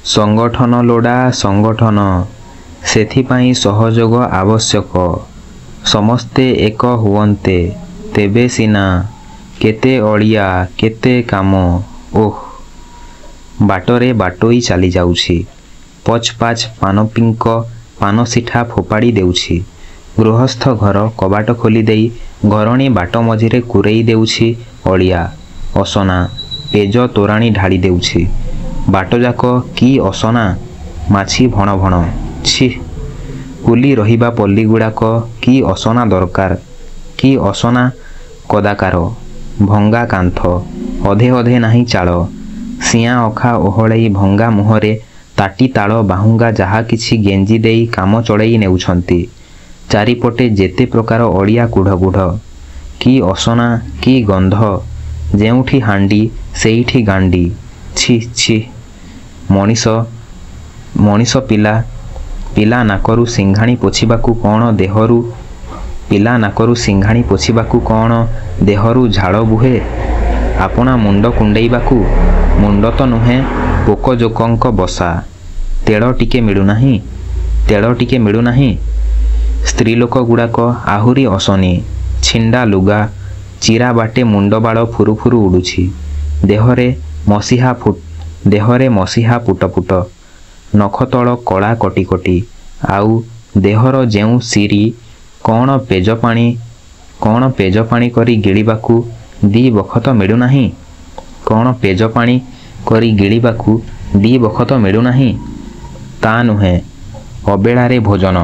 संगठन लोड़ा संगठन सेथिपाई सहयोग आवश्यक समस्ते एक हुवन्ते तेबे सिना केते अड़िया केते काम। ओह बाटरे बाटोई चली जाउछि पछ पाछ पानपिंक पान सिठा फोपाड़ी देउछि। गृहस्थ घर कबाट खोली देई घरणी बाट मझिरे कुरेई देउछि अड़िया असना पेज तोराणी ढाड़ी देउछि। बाटजाक कि असना माछी भण भण छि। कुली रहिबा पल्ली गुड़ाक कि असना दरकार कि असना कदाकार भंगा कांथ अधे अधे नाही चाल सिया अखा ओहळई भंगा मुहरे ताटी ताल बाहुंगा जहा किछि गेंजी देई काम चढ़ई नेउछंती। चारिपटे जेते प्रकार अड़िया कुढ़ कुढ़ कि असना कि गंध जेउठी हांडी सेइठी गांडी छि छि। मनीष मनीष पिला पिला नाकरू सिंघाणी पोछिबाकू कौन देहरु पिला नाकरू सिंघाणी पोछिबाकू कौन देहरु झाड़ बुहे। आपना मुंड कुंडेइबाकू मुंड तो नुहे पोक जोकंक बसा तेल टिके मिलुनाही तेल टिके मिलुनाही। स्त्री लोक गुड़ाक आहुरी असनी छिंडा लुगा चिरा बाटे मुंड बाल फुरु फुरु उड़ुछि। देहरे मसीहा पुट पुट नख तल कला कटी कटी आउ देहर जेउ सिरी कौन पेज पानी करी गिलिबाकू दी बखत मिलुनाही कौन पेज पानी करी गिलिबाकू दी बखत मिलुनाही। ता नुहे अबेलारे भोजन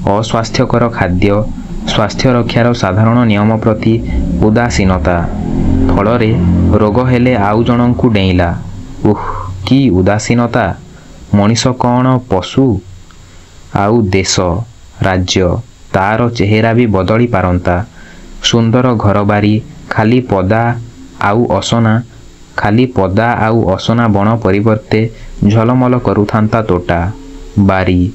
अस्वास्थ्यकर खाद्य स्वास्थ्य रक्षार साधारण नियम प्रति उदासीनता फलरे रोग हेले आउ जनंकु डेइला। उह कि उदासीनता। मनीष कौन पशु आउ देश राज्य तार चेहरा भी बदली पारंता। सुंदर घर बारी खाली पदा आउ असना बण परिवर्ते झलमल करुथांता तोटा बारी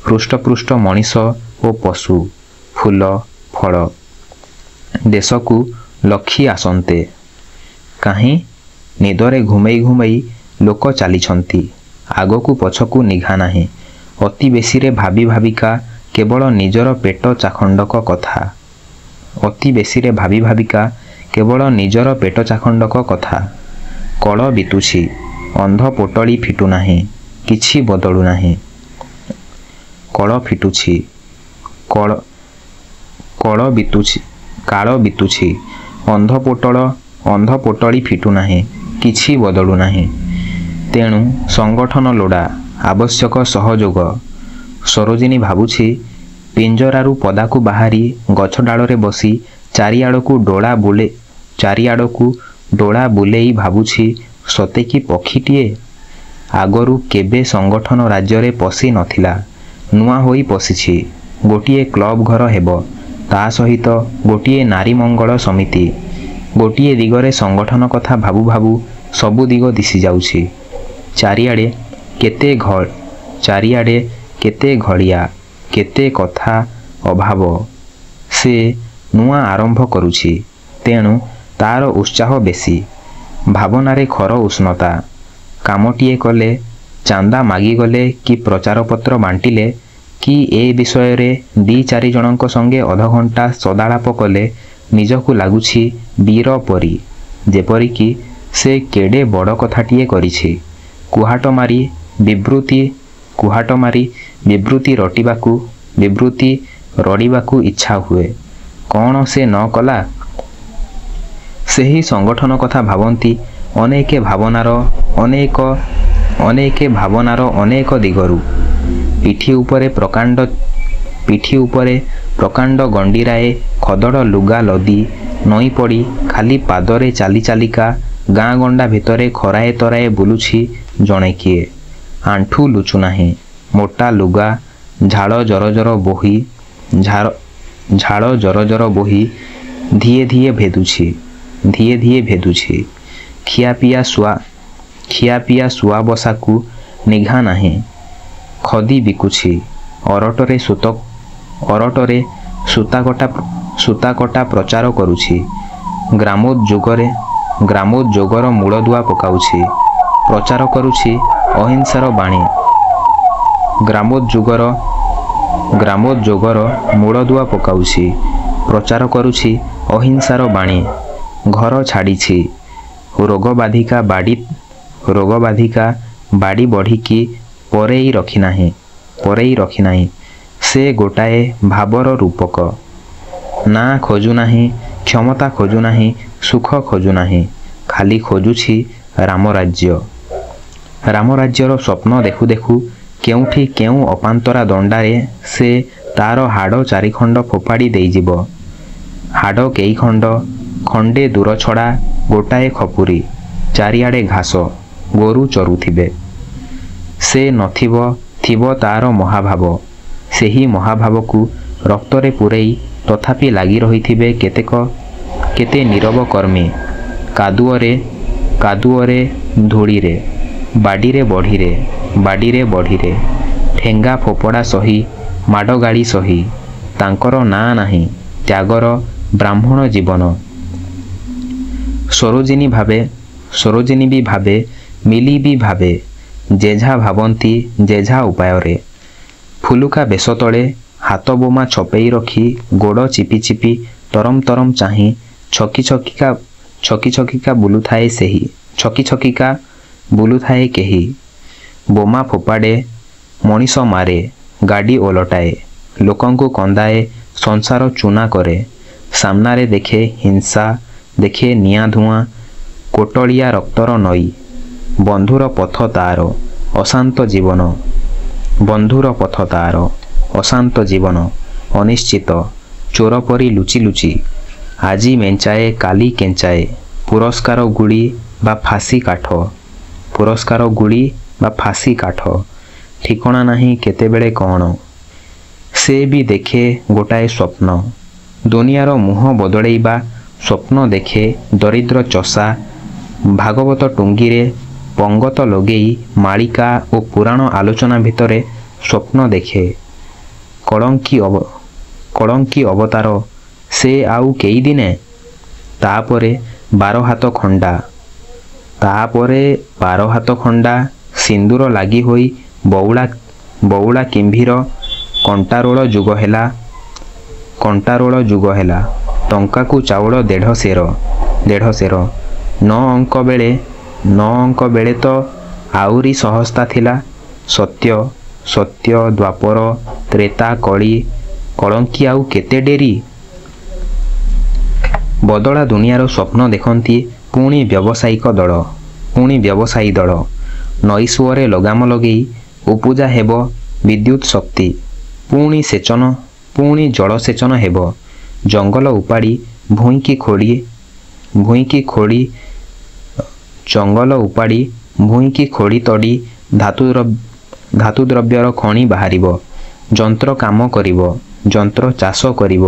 पृष्ठ मनीष ओ पशु फूल फल देशकू लक्षी आसंते काहीं निदरे घुमेई घुमेई लोक चलीछंती आगकू पछकू निघा नाही। अति बेसीरे भाबी भाबिका केवल निजर पेट चाखंडक कथा अति बेसीरे भाबी भाबिका केवल निजर पेट चाखंडक कथा। कल बितुछि अंध पोटली फिटू नाही किछि बदलू नाही। कल फिटुछि काल बितुछि अंध पोटली फिटू नाही किछि बदलू नाही। तेणु संगठन लोड़ा आवश्यक सहयोग। सरोजिनी भाबुछि पिंजरारू पदाकू बाहारी गछ डालरे बसी चारिआडकू डोला बुलेई भाबुछि सते कि पक्षीटीए आगरू केबे संगठन राज्य पशि नथिला नुआ होई पशिछि। गोटिए क्लब घर हेबो ता सहित गोटिए नारी मंगल समिति। गोटिए दिगरे संगठन कथा भाबू भाबू सबु दिग दिशि जाउछि। चारिआडे केते घड़िया केते कथा अभाव से नुआ आरंभ करुछि। तेणु तार उत्साह बेसी भावनारे खर उष्णता। कामटीए कले चांदा मागी गले कि प्रचार पत्र बांटिले कि ए विषय रे दी चारि जनक संगे अधघंटा सदालाप कले निजकू लागुछि वीर परी जेपरी कि से केडे बड़ कथाटीए करिछि। कुहाट मारी विवृत्ति रड़िबाकू इच्छा हुए कौन से न कला। सेही संगठन कथा भावंती अनेके भावनार अनेक दिगरू। पिठी उपरे प्रकांड गंडीराए खदड़ लुगा लदी नई पड़ी खाली पादरे चाली चालिका गाँ गंडा भितरे खराए तराए बुलुछि जणे किए। आंठू लुचु नाही मोटा लुगा झाड़ जर बोही धीए धीए भेदुछि। खियापिया सुआ बसाकू निघा नाही। खदी बिकुछि अरटरे सूता कटा प्रचार करुछि। ग्रामोद्योगर मूलदुआ पकाउछि। प्रचार करुछि ଅହିଂସାର ବାଣୀ। ଗ୍ରାମୋଦ୍ଯୋଗର ମୂଳଦୁଆ ପକାଉଛି, ପ୍ରଚାର କରୁଛି ଅହିଂସାର ବାଣୀ। ଘର ଛାଡ଼ିଛି ରୋଗବାଧିକା ବାଡ଼ି ବଢ଼ିକି ପରେଇ ରଖିନାହିଁ। ସେ ଗୋଟାଏ ଭାବର ରୂପକ। ନା ଖୋଜୁନାହିଁ, କ୍ଷମତା ଖୋଜୁନାହିଁ, ସୁଖ ଖୋଜୁନାହିଁ, ଖାଲି ଖୋଜୁଛି ରାମରାଜ୍ୟର ସ୍ୱପ୍ନ ଦେଖୁ ଦେଖୁ କେଉଁଠି କେଉଁ ଅପାନ୍ତରା ଦଣ୍ଡାରେ ସେ ତାର ହାଡ଼ ଚାରିଖଣ୍ଡ ଫୋପାଡ଼ି ଦେଇଯିବ। ହାଡ଼ କେଇଖଣ୍ଡ, ଖଣ୍ଡେ ଦୂର ଛଡ଼ା ଗୋଟାଏ ଖପୁରି, ଚାରିଆଡ଼େ ଘାସ, ଗୋରୁ ଚରୁଥିବେ। ସେ ନଥିବ, ଥିବ ତାର ମହାଭାବ। ସେହି ମହାଭାବକୁ ରକ୍ତରେ ପୂରେଇ ତଥାପି ଲାଗି ରହିଥିବେ କେତେ ନୀରବ କର୍ମୀ। କାଦୁଅରେ ଧୂଳିରେ, ବାଡ଼ିରେ ବଢ଼ିରେ, ଠେଙ୍ଗା ଫୋପଡ଼ା ସହି, ମାଡ଼ଗାଳି ସହି। ତାଙ୍କର ନାଁ ନାହିଁ ତ୍ୟାଗର ବ୍ରାହ୍ମଣ ଜୀବନ। ସରୋଜିନୀ ବି ଭାବେ, ମିଲି ବି ଭାବେ, ଯେଝା ଭାବନ୍ତି ଯେଝା ଉପାୟରେ। ଫୁଲୁକା ବେଶ ତଳେ ହାତ ବୋମା ଛପେଇ ରଖି, ଗୋଡ଼ ଚିପି ଚିପି, ତରମ ଚାହିଁ, ଛକି ଛକିକା ବୁଲୁଥାଏ କେହି। ବୋମା ଫୋପାଡ଼େ, ମଣିଷ ମାରେ, ଗାଡ଼ି ଓଲଟାଏ, ଲୋକଙ୍କୁ କନ୍ଦାଏ, ସଂସାର ଚୂନା କରେ। ସାମ୍ନାରେ ଦେଖେ ହିଂସା, ଦେଖେ ନିଆଁ ଧୂଆଁ, କୋଟଳିଆ ରକ୍ତର ନଈ। ବନ୍ଧୁର ପଥ ତାର ଅଶାନ୍ତ ଜୀବନ, ଅନିଶ୍ଚିତ। ଚୋର ପରି ଲୁଚି ଆଜି ମେଞ୍ଚାଏ, କାଲି କେଞ୍ଚାଏ। ପୁରସ୍କାର ଗୁଳି ବା ଫାଶୀ କାଠ। ଠିକଣା ନାହିଁ କେତେବେଳେ କ'ଣ। ସେ ବି ଦେଖେ ଗୋଟାଏ ସ୍ୱପ୍ନ। ଦୁନିଆର ମୁହଁ ବଦଳେଇବା ସ୍ୱପ୍ନ ଦେଖେ ଦରିଦ୍ର ଚଷା। ଭାଗବତ ଟୁଙ୍ଗିରେ ପଙ୍ଗତ ଲଗେଇ, ମାଳିକା ଓ ପୁରାଣ ଆଲୋଚନା ଭିତରେ ସ୍ୱପ୍ନ ଦେଖେ। କଳଙ୍କି ଅବତାର ସେ ଆଉ କେଇଦିନେ। ତାପରେ ବାର ହାତ ଖଣ୍ଡା, ସିନ୍ଦୁର ଲାଗି ହୋଇ ବଉଳା କିମ୍ଭୀର। କଣ୍ଟାରୋଳ ଯୁଗ ହେଲା। ଟଙ୍କାକୁ ଚାଉଳ ଦେଢ଼ ସେର। 9 ଅଙ୍କ ବେଳେ ତ ଆହୁରି ସହସ୍ତା ଥିଲା। ସତ୍ୟ ଦ୍ୱାପର, ତ୍ରେତା, କଳଙ୍କି ଆଉ କେତେ ଡେରି। ବଦଳା ଦୁନିଆର ସ୍ୱପ୍ନ ଦେଖନ୍ତି ପୁଣି ବ୍ୟବସାୟୀ ଦଳ। ନଈସୁଅରେ ଲଗାମ ଲଗେଇ ଉପୁଜା ହେବ ବିଦ୍ୟୁତ୍ ଶକ୍ତି। ପୁଣି ଜଳସେଚନ ହେବ। ଜଙ୍ଗଲ ଉପାଡ଼ି ଭୂଇଁକି ଖୋଳି ତଡ଼ି ଧାତୁଦ୍ରବ୍ୟର ଖଣି ବାହାରିବ। ଯନ୍ତ୍ର କାମ କରିବ, ଯନ୍ତ୍ର ଚାଷ କରିବ।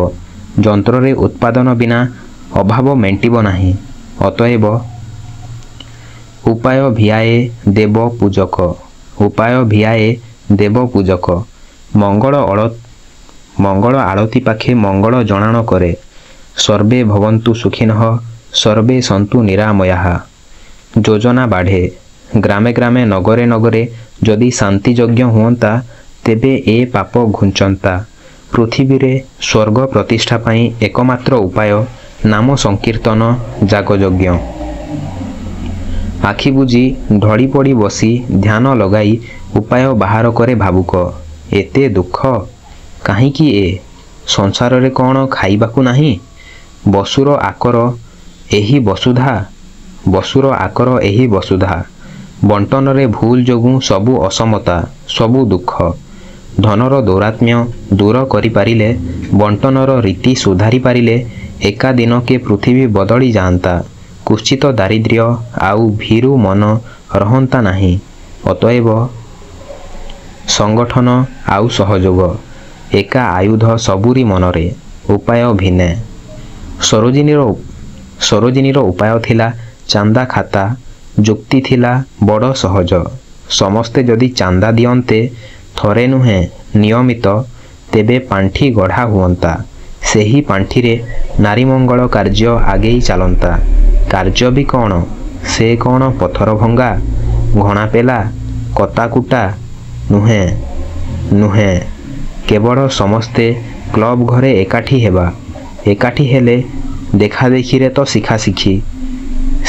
ଯନ୍ତ୍ରରେ ଉତ୍ପାଦନ ବିନା ଅଭାବ ମେଣ୍ଟିବ ନାହିଁ। ଅତଏବ ଉପାୟ ଭିଆଏ ଦେବ ପୂଜକ। ମଙ୍ଗଳ ଆଳତି ପାଖେ ମଙ୍ଗଳ ଜଣାଣ କରେ। ସର୍ବେ ଭବନ୍ତୁ ସୁଖିନଃ, ସର୍ବେ ସନ୍ତୁ ନିରାମୟାଃ। ଯୋଜନା ବାଢ଼େ। ଗ୍ରାମେ ନଗରେ ଯଦି ଶାନ୍ତି ଯଜ୍ଞ ହୁଅନ୍ତା, ତେବେ ଏ ପାପ ଘୁଞ୍ଚନ୍ତା। ପୃଥିବୀରେ ସ୍ୱର୍ଗ ପ୍ରତିଷ୍ଠା ପାଇଁ ଏକମାତ୍ର ଉପାୟ ନାମ ସଂକୀର୍ତ୍ତନ, ଯାଗଯଜ୍ଞ। ଆଖି ବୁଜି ଢଳି ପଡ଼ି ବସି ଧ୍ୟାନ ଲଗାଇ ଉପାୟ ବାହାର କରେ ଭାବୁକ। ଏତେ ଦୁଃଖ କାହିଁକି ଏ ସଂସାରରେ? କ'ଣ ଖାଇବାକୁ ନାହିଁ? ବସୁର ଆକର ଏହି ବସୁଧା। ବଣ୍ଟନରେ ଭୁଲ ଯୋଗୁଁ ସବୁ ଅସମତା, ସବୁ ଦୁଃଖ। ଧନର ଦୌରାତ୍ମ୍ୟ ଦୂର କରିପାରିଲେ, ବଣ୍ଟନର ରୀତି ସୁଧାରି ପାରିଲେ ଏକା ଦିନକେ ପୃଥିବୀ ବଦଳି ଯାଆନ୍ତା। କୁଶ୍ଚିତ ଦାରିଦ୍ର୍ୟ ଆଉ ଭୀରୁ ମନ ରହନ୍ତା ନାହିଁ। ଅତଏବ ସଂଗଠନ ଆଉ ସହଯୋଗ, ଏକା ଆୟୁଧ ସବୁରି ମନରେ। ଉପାୟ ଭିନେ। ସରୋଜିନୀର ଉପାୟ ଥିଲା ଚାନ୍ଦା ଖାତା। ଯୁକ୍ତି ଥିଲା ବଡ଼ ସହଜ। ସମସ୍ତେ ଯଦି ଚାନ୍ଦା ଦିଅନ୍ତେ, ଥରେ ନୁହେଁ ନିୟମିତ, ତେବେ ପାଣ୍ଠି ଗଢ଼ା ହୁଅନ୍ତା। ସେହି ପାଣ୍ଠିରେ ନାରୀମଙ୍ଗଳ କାର୍ଯ୍ୟ ଆଗେଇ ଚାଲନ୍ତା। କାର୍ଯ୍ୟ ବି କ'ଣ? ସେ କ'ଣ ପଥର ଭଙ୍ଗା, ଘଣା ପେଲା, କତାକୁଟା ନୁହେଁ ନୁହେଁ କେବଳ ସମସ୍ତେ କ୍ଲବ ଘରେ ଏକାଠି ହେବା। ଏକାଠି ହେଲେ ଦେଖାଦେଖିରେ ତ ଶିଖାଶିଖି,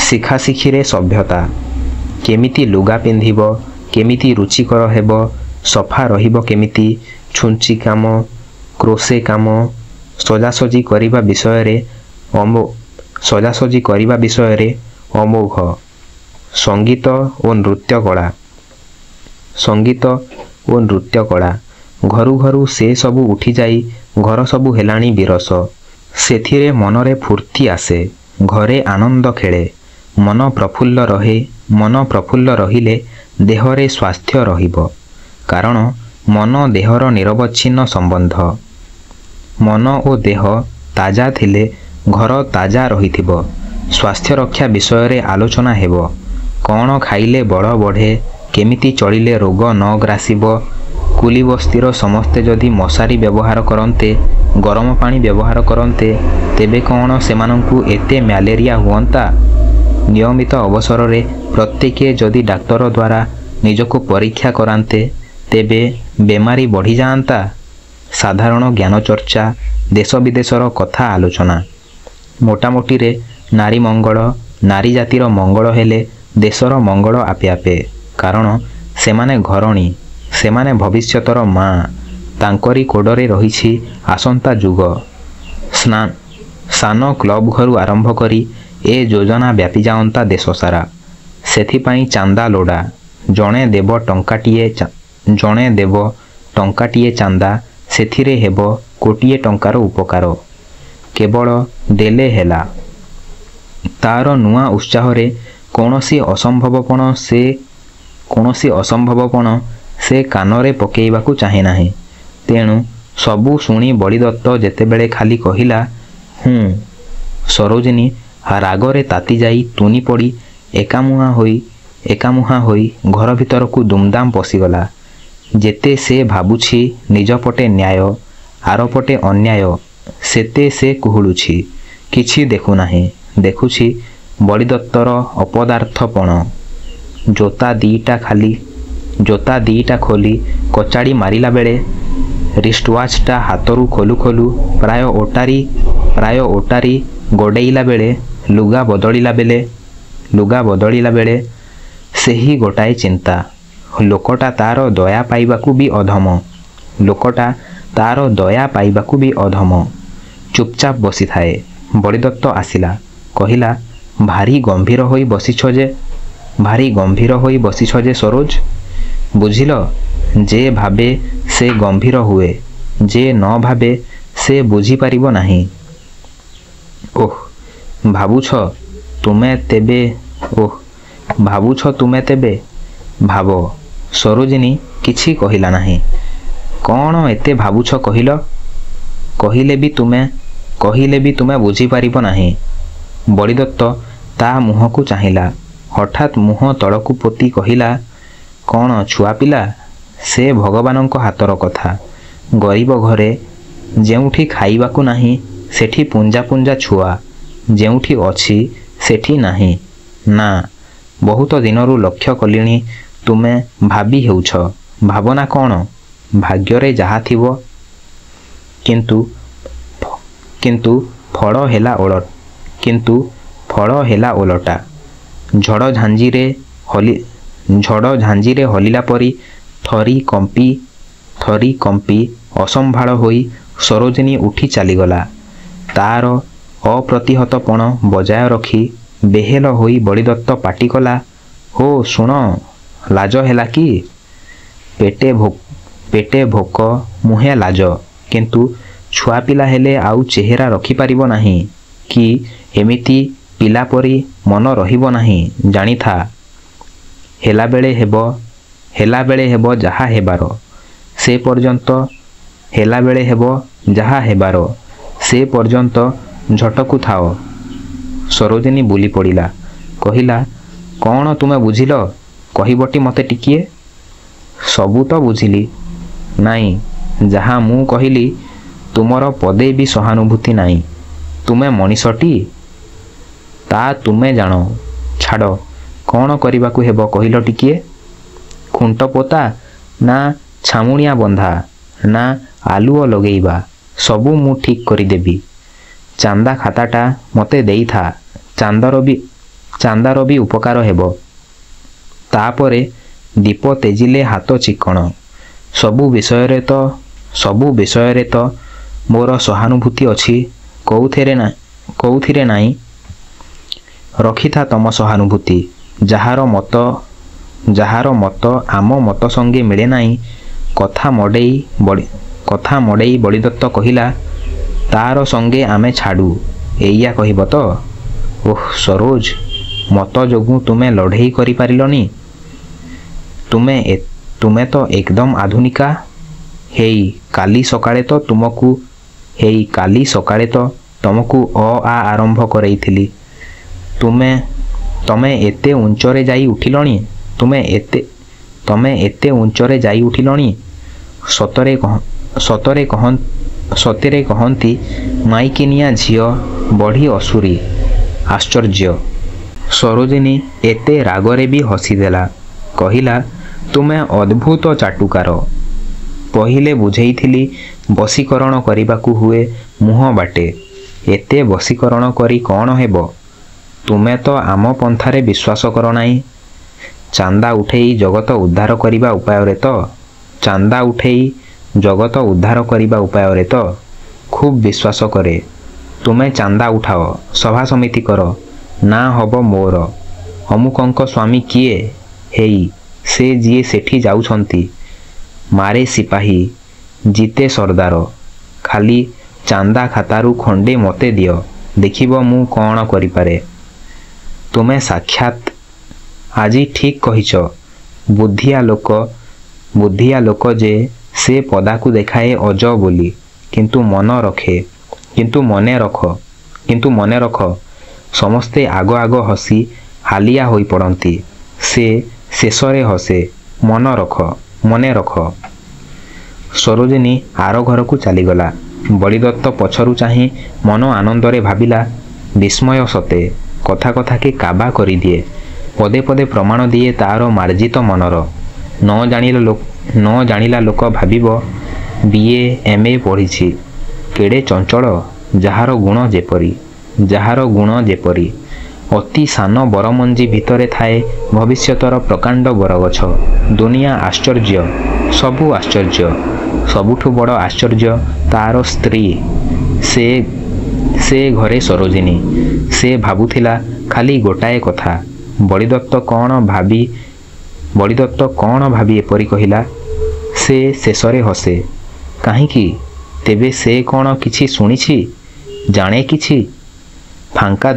ଶିଖାଶିଖିରେ ସଭ୍ୟତା। କେମିତି ଲୁଗା ପିନ୍ଧିବ, କେମିତି ରୁଚିକର ହେବ, ସଫା ରହିବ କେମିତି, ଛୁଞ୍ଚି କାମ, କ୍ରୋସେ କାମ, ସଜାସଜି କରିବା ବିଷୟରେ ଅମୋଘ। ସଙ୍ଗୀତ ଓ ନୃତ୍ୟ କଳା, ସଙ୍ଗୀତ ଓ ନୃତ୍ୟ କଳା। ଘରୁ ଘରୁ ସେ ସବୁ ଉଠିଯାଇ ଘର ସବୁ ହେଲାଣି ବିରସ। ସେଥିରେ ମନରେ ଫୁର୍ତ୍ତି ଆସେ, ଘରେ ଆନନ୍ଦ ଖେଳେ, ମନ ପ୍ରଫୁଲ୍ଲ ରହେ। ମନ ପ୍ରଫୁଲ୍ଲ ରହିଲେ ଦେହରେ ସ୍ୱାସ୍ଥ୍ୟ ରହିବ, କାରଣ ମନ ଦେହର ନିରବଚ୍ଛିନ୍ନ ସମ୍ବନ୍ଧ। ମନ ଓ ଦେହ ତାଜା ଥିଲେ ଘର ତାଜା ରହିଥିବ। ସ୍ୱାସ୍ଥ୍ୟ ରକ୍ଷା ବିଷୟରେ ଆଲୋଚନା ହେବ। କ'ଣ ଖାଇଲେ ବଳ ବଢ଼େ, କେମିତି ଚଳିଲେ ରୋଗ ନ ଗ୍ରାସିବ। କୁଲି ବସ୍ତିର ସମସ୍ତେ ଯଦି ମଶାରୀ ବ୍ୟବହାର କରନ୍ତେ, ଗରମ ପାଣି ବ୍ୟବହାର କରନ୍ତେ, ତେବେ କ'ଣ ସେମାନଙ୍କୁ ଏତେ ମ୍ୟାଲେରିଆ ହୁଅନ୍ତା? ନିୟମିତ ଅବସରରେ ପ୍ରତ୍ୟେକେ ଯଦି ଡାକ୍ତର ଦ୍ୱାରା ନିଜକୁ ପରୀକ୍ଷା କରାନ୍ତେ, ତେବେ ବେମାରୀ ବଢ଼ିଯାଆନ୍ତା। ସାଧାରଣ ଜ୍ଞାନଚର୍ଚ୍ଚା, ଦେଶ ବିଦେଶର କଥା ଆଲୋଚନା। ମୋଟାମୋଟିରେ ନାରୀ ମଙ୍ଗଳ, ନାରୀ ଜାତିର ମଙ୍ଗଳ ହେଲେ ଦେଶର ମଙ୍ଗଳ ଆପେ ଆପେ। କାରଣ ସେମାନେ ଘରଣୀ, ସେମାନେ ଭବିଷ୍ୟତର ମା'। ତାଙ୍କରି କୋଡ଼ରେ ରହିଛି ଆସନ୍ତା ଯୁଗ। ସାନ କ୍ଲବ ଘରୁ ଆରମ୍ଭ କରି ଏ ଯୋଜନା ବ୍ୟାପି ଯାଆନ୍ତା ଦେଶ ସାରା। ସେଥିପାଇଁ ଚାନ୍ଦା ଲୋଡ଼ା। ଜଣେ ଦେବ ଟଙ୍କାଟିଏ ଚାନ୍ଦା, ସେଥିରେ ହେବ କୋଟିଏ ଟଙ୍କାର ଉପକାର। କେବଳ ଦେଲେ ହେଲା। ତାର ନୂଆ ଉତ୍ସାହରେ କୌଣସି ଅସମ୍ଭବପଣ ସେ କାନରେ ପକେଇବାକୁ ଚାହେଁ ନାହିଁ। ତେଣୁ ସବୁ ଶୁଣି ବଳିଦତ୍ତ ଯେତେବେଳେ ଖାଲି କହିଲା ସରୋଜିନୀ ରାଗରେ ତାତିଯାଇ ତୁନି ପଡ଼ି ଏକାମୁହାଁ ହୋଇ ଘର ଭିତରକୁ ଦୁମଦାମ ପଶିଗଲା। ଯେତେ ସେ ଭାବୁଛି ନିଜ ପଟେ ନ୍ୟାୟ, ଆରପଟେ ଅନ୍ୟାୟ, ସେତେ ସେ କୁହୁଳୁଛି। କିଛି ଦେଖୁନାହିଁ। ଦେଖୁଛି ବଳିଦତ୍ତର ଅପଦାର୍ଥପଣ। ଜୋତା ଦିଇଟା ଖୋଲି କଚାଡ଼ି ମାରିଲା ବେଳେ, ରିଷ୍ଟୱାଚଟା ହାତରୁ ଖୋଲୁ ଖୋଲୁ ପ୍ରାୟ ଓଟାରି ଗୋଡ଼େଇଲା ବେଳେ, ଲୁଗା ବଦଳିଲା ବେଳେ ସେହି ଗୋଟାଏ ଚିନ୍ତା। ଲୋକଟା ତାର ଦୟା ପାଇବାକୁ ବି ଅଧମ। ଚୁପଚାପ ବସିଥାଏ। ବଳିଦତ୍ତ ଆସିଲା, କହିଲା, ଭାରି ଗମ୍ଭୀର ହୋଇ ବସିଛ ଯେ ସରୋଜ। ବୁଝିଲ, ଯେ ଭାବେ ସେ ଗମ୍ଭୀର ହୁଏ, ଯେ ନ ଭାବେ ସେ ବୁଝିପାରିବ ନାହିଁ। ଭାବୁଛ ତୁମେ ତେବେ ଭାବ। ସରୋଜିନୀ କିଛି କହିଲା ନାହିଁ। କ'ଣ ଏତେ ଭାବୁଛ କହିଲ? କହିଲେ ବି ତୁମେ ବୁଝିପାରିବ ନାହିଁ। ବଳିଦତ୍ତ ତା ମୁହଁକୁ ଚାହିଁଲା। ହଠାତ୍ ମୁହଁ ତଳକୁ ପୋତି କହିଲା, କ'ଣ ଛୁଆପିଲା? ସେ ଭଗବାନଙ୍କ ହାତର କଥା। ଗରିବ ଘରେ ଯେଉଁଠି ଖାଇବାକୁ ନାହିଁ, ସେଠି ପୁଞ୍ଜା ପୁଞ୍ଜା ଛୁଆ। ଯେଉଁଠି ଅଛି, ସେଠି ନାହିଁ। ନା, ବହୁତ ଦିନରୁ ଲକ୍ଷ୍ୟ କଲିଣି ତୁମେ ଭାବି ହେଉଛ। ଭାବନା କ'ଣ? ଭାଗ୍ୟରେ ଯାହା ଥିବ। କିନ୍ତୁ ଫଳ ହେଲା ଓଲଟା। ଝଡ଼ ଝାଞ୍ଜିରେ ହଲିଲା ପରି ଥରି କମ୍ପି ଅସମ୍ଭାଳ ହୋଇ ସରୋଜିନୀ ଉଠି ଚାଲିଗଲା। ତାର ଅପ୍ରତିହତପଣ ବଜାୟ ରଖି ବେହେଲ ହୋଇ ବଳିଦତ୍ତ ପାଟି କଲା, ଶୁଣ, ଲାଜ ହେଲା କି? ପେଟେ ଭୋକ, ମୁହେଁ ଲାଜ। କିନ୍ତୁ ଛୁଆପିଲା ହେଲେ ଆଉ ଚେହେରା ରଖିପାରିବ ନାହିଁ କି ଏମିତି ପିଲା ପରି ମନ ରହିବ ନାହିଁ। ଜାଣିଥା, ହେଲାବେଳେ ହେବ ଯାହା ହେବାର। ସେ ପର୍ଯ୍ୟନ୍ତ ଝଟକୁ ଥାଅ। ସରୋଜିନୀ ବୁଲି ପଡ଼ିଲା। କହିଲା, କ'ଣ ତୁମେ ବୁଝିଲ? କହିବଟି ମୋତେ ଟିକିଏ। ସବୁ ତ ବୁଝିଲି। ନାଇଁ, ଯାହା ମୁଁ କହିଲି, ତୁମର ପଦେ ବି ସହାନୁଭୂତି ନାହିଁ। ତୁମେ ମଣିଷଟି? ତା ତୁମେ ଜାଣ। ଛାଡ଼, କ'ଣ କରିବାକୁ ହେବ କହିଲ ଟିକିଏ? ଖୁଣ୍ଟ ପୋତା ନା ଛାମୁଣିଆ ବନ୍ଧା ନା ଆଲୁଅ ଲଗେଇବା ସବୁ ମୁଁ ଠିକ୍ କରିଦେବି। ଚାନ୍ଦା ଖାତାଟା ମୋତେ ଦେଇଥା, ଚାନ୍ଦାର ବି ଉପକାର ହେବ। ତାପରେ ଦୀପ ତେଜିଲେ ହାତ ଚିକ୍କଣ। ସବୁ ବିଷୟରେ ତ ମୋର ସହାନୁଭୂତି ଅଛି, କୋଉଥିରେ ନାହିଁ। ରଖିଥା ତମ ସହାନୁଭୂତି। ଯାହାର ମତ ଆମ ମତ ସଙ୍ଗେ ମିଳେ ନାହିଁ, କଥା ମଡ଼େଇ ବଳିଦତ୍ତ କହିଲା, ତାର ସଙ୍ଗେ ଆମେ ଛାଡ଼ୁ, ଏଇଆ କହିବ ତ? ଓଃ ସରୋଜ, ମତ ଯୋଗୁଁ ତୁମେ ଲଢ଼େଇ କରିପାରିଲନି? ତୁମେ ତ ଏକଦମ ଆଧୁନିକା। ହେଇ କାଲି ସକାଳେ ତ ତମକୁ ଅ ଆ ଆରମ୍ଭ କରେଇଥିଲି। ତମେ ଏତେ ଉଞ୍ଚରେ ଯାଇ ଉଠିଲଣି? ସତରେ କହନ୍ତି ମାଇକିନିଆ ଝିଅ ବଢ଼ି ଅସୁରୀ। ଆଶ୍ଚର୍ଯ୍ୟ। ସରୋଜିନୀ ଏତେ ରାଗରେ ବି ହସିଦେଲା। କହିଲା, ତୁମେ ଅଦ୍ଭୁତ ଚାଟୁକାର। ପहिले ବୁଝେଇଥିଲି ବଶୀକରଣ କରିବାକୁ ହୁଏ ମୁହଁ ବାଟେ। ଏତେ ବଶୀକରଣ କରି କ'ଣ ହେବ? ତୁମେ ତ ଆମ ପନ୍ଥାରେ ବିଶ୍ୱାସ କର ନାହିଁ। ଚାନ୍ଦା ଉଠେଇ ଜଗତ ଉଦ୍ଧାର କରିବା ଉପାୟରେ ତ ଖୁବ୍ ବିଶ୍ୱାସ କରେ। ତୁମେ ଚାନ୍ଦା ଉଠାଅ, ସଭା ସମିତି କର, ନାଁ ହବ ମୋର। ଅମୁକଙ୍କ ସ୍ୱାମୀ କିଏ? ହେଇ ସେ ଯିଏ ସେଠି ଯାଉଛନ୍ତି, ମାରେ ସିପାହୀ, ଜିତେ ସର୍ଦ୍ଦାର। ଖାଲି ଚାନ୍ଦା ଖାତାରୁ ଖଣ୍ଡେ ମୋତେ ଦିଅ, ଦେଖିବ ମୁଁ କ'ଣ କରିପାରେ। ତୁମେ ସାକ୍ଷାତ ଆଜି ଠିକ୍ କହିଛ। ବୁଦ୍ଧିଆ ଲୋକ ଯେ ସେ ପଦାକୁ ଦେଖାଏ ଅଜ ବୋଲି, କିନ୍ତୁ ମନେ ରଖ ସମସ୍ତେ ଆଗ ହସି ହାଲିଆ ହୋଇପଡ଼ନ୍ତି, ସେ ଶେଷରେ ହସେ। ମନେ ରଖ। ସରୋଜିନୀ ଆର ଘରକୁ ଚାଲିଗଲା। ବଳିଦତ୍ତ ପଛରୁ ଚାହିଁ ମନ ଆନନ୍ଦରେ ଭାବିଲା, ବିସ୍ମୟ ସତେ, କଥାକେ କାବା କରିଦିଏ, ପଦେ ପଦେ ପ୍ରମାଣ ଦିଏ ତାର ମାର୍ଜିତ ମନର। ନ ଜାଣିଲା ଲୋକ ଭାବିବ BA MA ପଢ଼ିଛି। କେଡ଼େ ଚଞ୍ଚଳ, ଯାହାର ଗୁଣ ଯେପରି। ଅତି ସାନ ବରମଞ୍ଜି ଭିତରେ ଥାଏ ଭବିଷ୍ୟତର ପ୍ରକାଣ୍ଡ ବରଗଛ। ଦୁନିଆ ଆଶ୍ଚର୍ଯ୍ୟ, ସବୁ ଆଶ୍ଚର୍ଯ୍ୟ। ସବୁଠୁ ବଡ଼ ଆଶ୍ଚର୍ଯ୍ୟ ତାର ସ୍ତ୍ରୀ। ସେ ଘରେ ସରୋଜିନୀ। ସେ ଭାବୁଥିଲା ଖାଲି ଗୋଟାଏ କଥା, ବଳିଦତ୍ତ କ'ଣ ଭାବି ଏପରି କହିଲା? ସେ ଶେଷରେ ହସେ। କାହିଁକି? ତେବେ ସେ କ'ଣ କିଛି ଶୁଣିଛି, ଜାଣେ କିଛି? ଫାଙ୍କା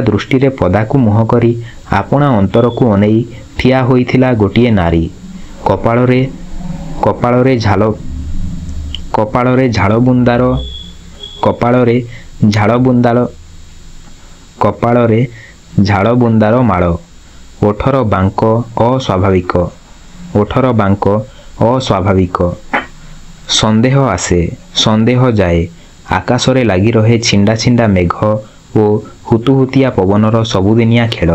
ଦୃଷ୍ଟିରେ ପଦାକୁ ମୁହଁ କରି ଆପଣା ଅନ୍ତରକୁ ଅନେଇ ଠିଆ ହୋଇଥିଲା ଗୋଟିଏ ନାରୀ। କପାଳରେ ଝାଳବୁନ୍ଦାର ମାଳ। ଓଠର ବାଙ୍କ ଅସ୍ୱାଭାବିକ। ସନ୍ଦେହ ଆସେ, ସନ୍ଦେହ ଯାଏ। ଆକାଶରେ ଲାଗି ରହେ ଛିଣ୍ଡା ମେଘ ଓ ହୁତୁହୁତିଆ ପବନର ସବୁଦିନିଆ ଖେଳ।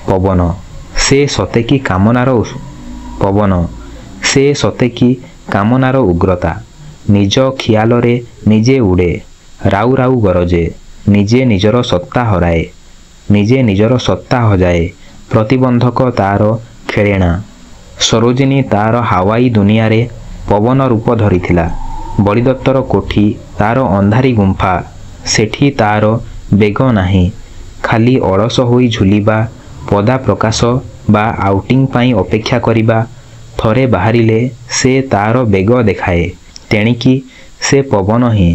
ପବନ ସେ ସତେ କି କାମନାର ଉଗ୍ରତା। ନିଜ ଖିଆଲରେ ନିଜେ ଉଡ଼େ, ରାଉ ରାଉ ଗରଜେ। ନିଜେ ନିଜର ସତ୍ତା ହଜାଏ। ପ୍ରତିବନ୍ଧକ ତାର ଖେଳେଣା। ସରୋଜିନୀ ତାର ହାୱାଇ ଦୁନିଆରେ ପବନ ରୂପ ଧରିଥିଲା। ବଳିଦତ୍ତର କୋଠି ତାର ଅନ୍ଧାରୀ ଗୁମ୍ଫା। ସେଠି ତାର ବେଗ ନାହିଁ। ଖାଲି ଅଳସ ହୋଇ ଝୁଲିବା, ପଦା ପ୍ରକାଶ ବା ଆଉଟିଂ ପାଇଁ ଅପେକ୍ଷା କରିବା। ଥରେ ବାହାରିଲେ ସେ ତାର ବେଗ ଦେଖାଏ। ତେଣିକି ସେ ପବନ ହିଁ